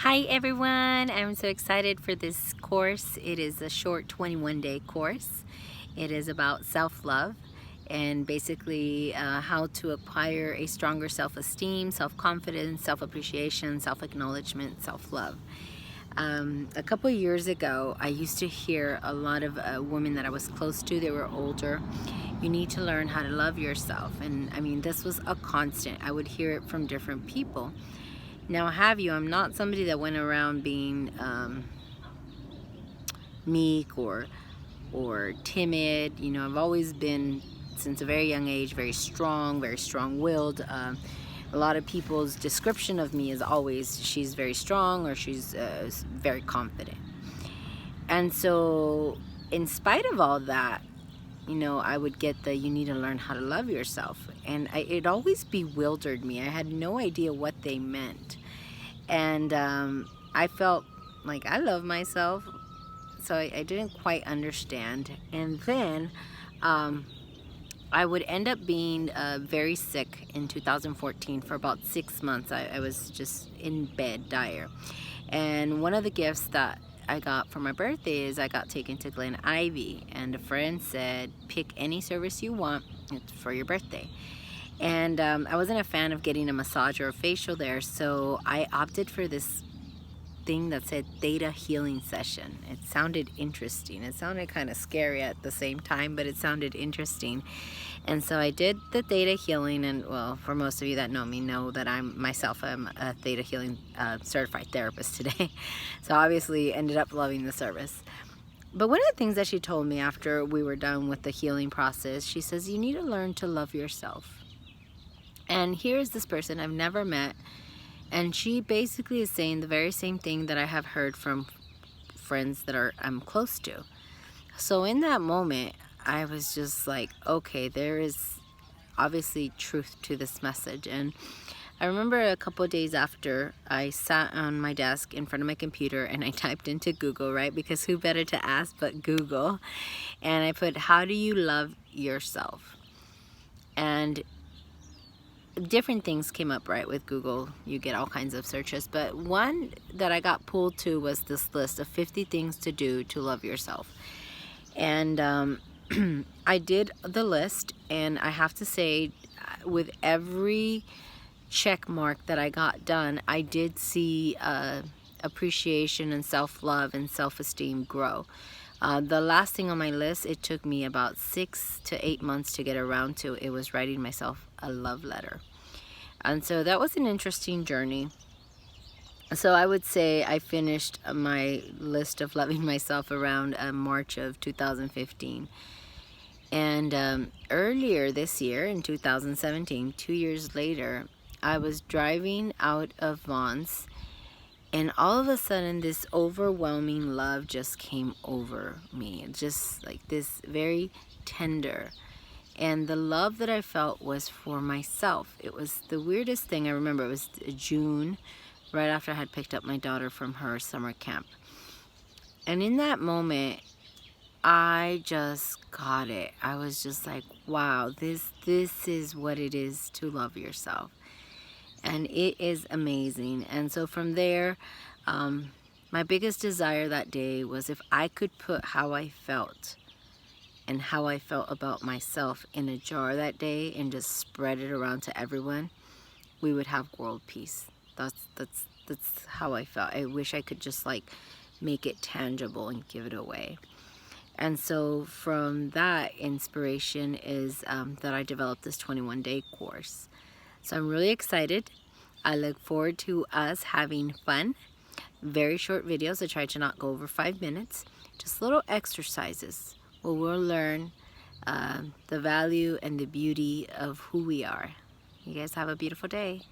Hi everyone, I'm so excited for this course. It is a short 21-day course. It is about self-love and basically how to acquire a stronger self-esteem, self-confidence, self-appreciation, self-acknowledgement, self-love. A couple of years ago, I used to hear a lot of women that I was close to, they were older, you need to learn how to love yourself. And I mean, this was a constant. I would hear it from different people. Now, I'm not somebody that went around being meek or timid. You know, I've always been, since a very young age, very strong-willed. A lot of people's description of me is always she's very strong or she's very confident. And so, in spite of all that, you know, I would get the you need to learn how to love yourself. And it always bewildered me. I had no idea what they meant. And I felt like I love myself, so I didn't quite understand. And then I would end up being very sick in 2014 for about 6 months. I was just in bed, dire. And one of the gifts that I got for my birthday is I got taken to Glen Ivy, and a friend said, pick any service you want for your birthday. And I wasn't a fan of getting a massage or a facial there, so I opted for this thing that said Theta Healing Session. It sounded interesting. It sounded kind of scary at the same time, but it sounded interesting. And so I did the Theta Healing, and well, for most of you that know me know that I'm a Theta Healing certified therapist today. So obviously ended up loving the service. But one of the things that she told me after we were done with the healing process, she says, you need to learn to love yourself. And here's this person I've never met, and she basically is saying the very same thing that I have heard from friends that I'm close to. So in that moment, I was just like, okay, there is obviously truth to this message. And I remember a couple of days after, I sat on my desk in front of my computer and I typed into Google, right? Because who better to ask but Google? And I put, how do you love yourself? And different things came up, right? With Google, you get all kinds of searches, but one that I got pulled to was this list of 50 things to do to love yourself. And I did the list, and I have to say, with every check mark that I got done, I did see appreciation and self-love and self-esteem grow. The last thing on my list, it took me about 6 to 8 months to get around to. It was writing myself a love letter. And so that was an interesting journey. So I would say I finished my list of loving myself around March of 2015. And earlier this year, in 2017, 2 years later, I was driving out of Vaughn's, and all of a sudden this overwhelming love just came over me. Just like this very tender. And the love that I felt was for myself. It was the weirdest thing. I remember it was June, right after I had picked up my daughter from her summer camp. And in that moment, I just got it. I was just like, wow, this is what it is to love yourself. And it is amazing. And so from there, my biggest desire that day was if I could put how I felt and how I felt about myself in a jar that day and just spread it around to everyone, we would have world peace. That's how I felt. I wish I could just like make it tangible and give it away. And so from that inspiration is that I developed this 21-day course. So I'm really excited. I look forward to us having fun. Very short videos. I try to not go over 5 minutes. Just little exercises where we'll learn the value and the beauty of who we are. You guys have a beautiful day.